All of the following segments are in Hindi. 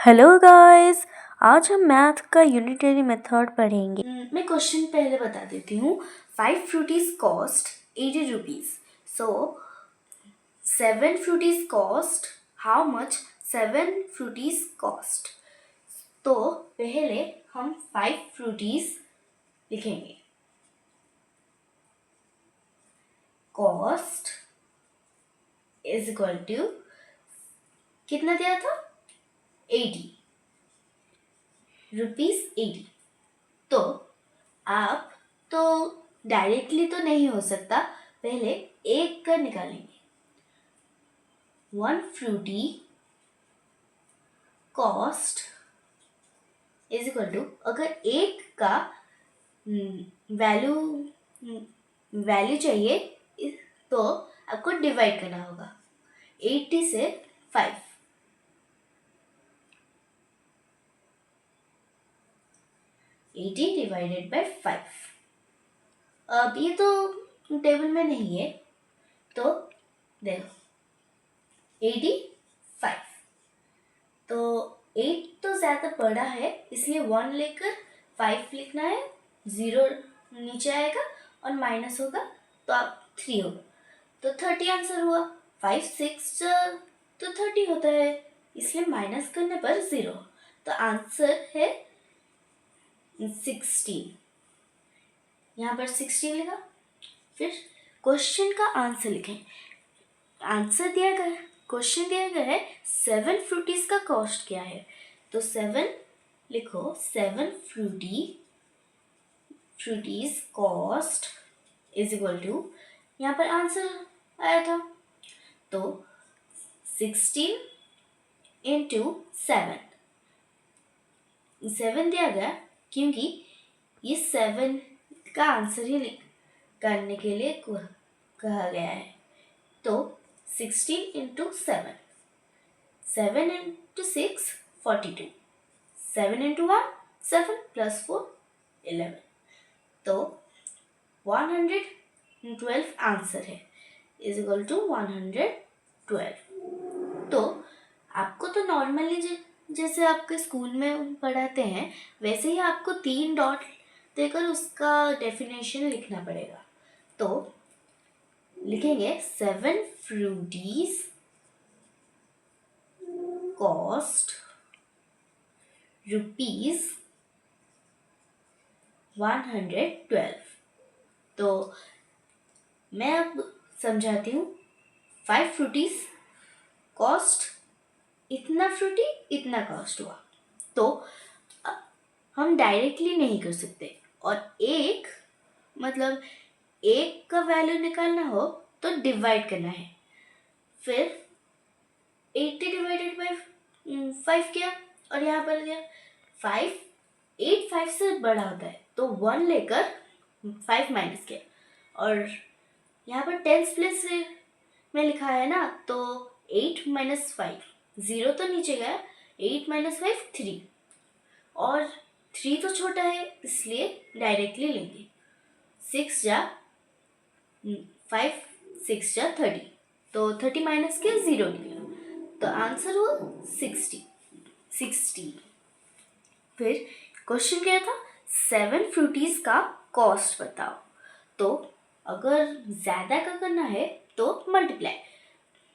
हेलो गाइस, आज हम मैथ का यूनिटरी मेथड पढ़ेंगे। मैं क्वेश्चन पहले बता देती हूँ। 5 frooties cost 80 rupees. So 7 frooties cost how much 7 frooties cost. तो पहले हम 5 फ्रूटीज लिखेंगे। कॉस्ट इज इक्वल टू कितना दिया था 80 रुपीज 80। तो आप तो डायरेक्टली तो नहीं हो सकता, पहले एक का निकालेंगे। 1 Frooti cost is equal to, अगर एक का वैल्यू चाहिए तो आपको डिवाइड करना होगा 80 से 5। 80 डिवाइडेड बाय 5। अब ये तो टेबल में नहीं है, तो देखो 85। तो 8 तो ज़्यादा बड़ा है, इसलिए 1 लेकर 5 लिखना है। 0 नीचे आएगा और माइनस होगा तो आप 3 होगा, तो 30 आंसर हुआ। 5 6 तो 30 होता है, इसलिए माइनस करने पर 0, तो आंसर है 16। यहाँ पर 16 लिखा। फिर क्वेश्चन का आंसर लिखें। आंसर दिया गया, क्वेश्चन दिया गया है 7 फ्रूटीज का कॉस्ट क्या है। तो 7 लिखो, 7 frooties cost is equal to, यहाँ पर आंसर आया था तो 16 इंटू 7। 7 दिया गया क्योंकि ये 7 का आंसर ही करने के लिए कहा गया है। तो 16 इंटू 7, 7 इंटू 6 42, 7 इंटू 1 7 प्लस 4 11, तो 112 आंसर है इज इक्वल टू 112। तो आपको तो नॉर्मली जैसे आपके स्कूल में पढ़ाते हैं वैसे ही आपको 3 डॉट देकर उसका डेफिनेशन लिखना पड़ेगा। तो लिखेंगे 7 फ्रूटीज कॉस्ट रुपीज 112। तो मैं अब समझाती हूँ। 5 फ्रूटीज कॉस्ट इतना फ्रूटी इतना कॉस्ट हुआ, तो हम डायरेक्टली नहीं कर सकते, और एक मतलब एक का वैल्यू निकालना हो तो डिवाइड करना है। फिर 80 डिवाइडेड बाय 5 किया, और यहाँ पर दिया 5, 8 5 से बड़ा होता है तो 1 लेकर 5 माइनस किया, और यहाँ पर टेंस प्लेस में लिखा है ना, तो 8 माइनस 5, 0 तो नीचे गया, 8 माइनस 5 3, और 3 तो छोटा है इसलिए डायरेक्टली लेंगे। 6 जा 5 6 जा 30, तो 30 माइनस किया 0 निकला, तो आंसर हुआ 60। फिर क्वेश्चन क्या था, 7 फ्रूटीज का कॉस्ट बताओ। तो अगर ज़्यादा का करना है तो मल्टीप्लाई।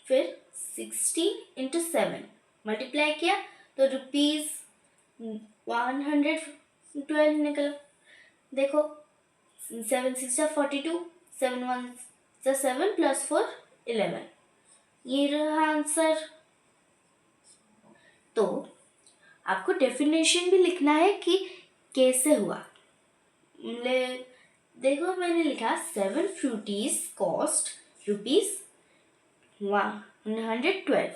फिर 60 इंटू 7 मल्टीप्लाई किया तो रुपीज़ 112 निकला। देखो 7 6 जा 42, 7 1 जा 7 प्लस 4 11, ये रहा आंसर। तो आपको डेफिनेशन भी लिखना है कि कैसे हुआ। देखो मैंने लिखा 7 फ्रूटीज कॉस्ट रुपीज 112।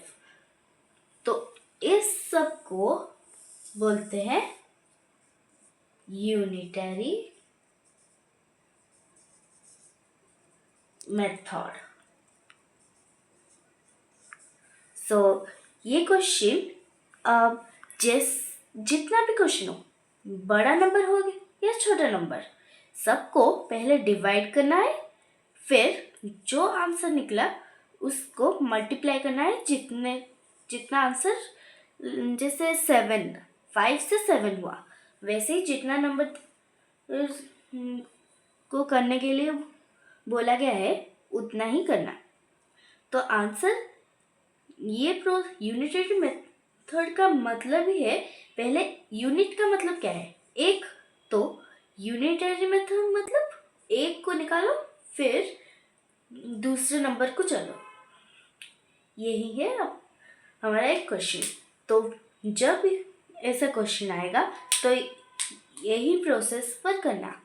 तो इस सब को बोलते हैं यूनिटरी मेथड। सो ये क्वेश्चन जितना भी क्वेश्चन हो, बड़ा नंबर हो या छोटा नंबर, सबको पहले डिवाइड करना है, फिर जो आंसर निकला उसको मल्टीप्लाई करना है जितना आंसर जैसे 7, 5 से 7 हुआ, वैसे ही जितना नंबर को करने के लिए बोला गया है उतना ही करना। तो आंसर ये यूनिटरी मेथड का मतलब ही है, पहले यूनिट का मतलब क्या है, एक। तो यूनिटरी मेथड मतलब एक को निकालो फिर दूसरे नंबर को चलो, यही है हमारा एक क्वेश्चन। तो जब ऐसा क्वेश्चन आएगा तो यही प्रोसेस पर करना।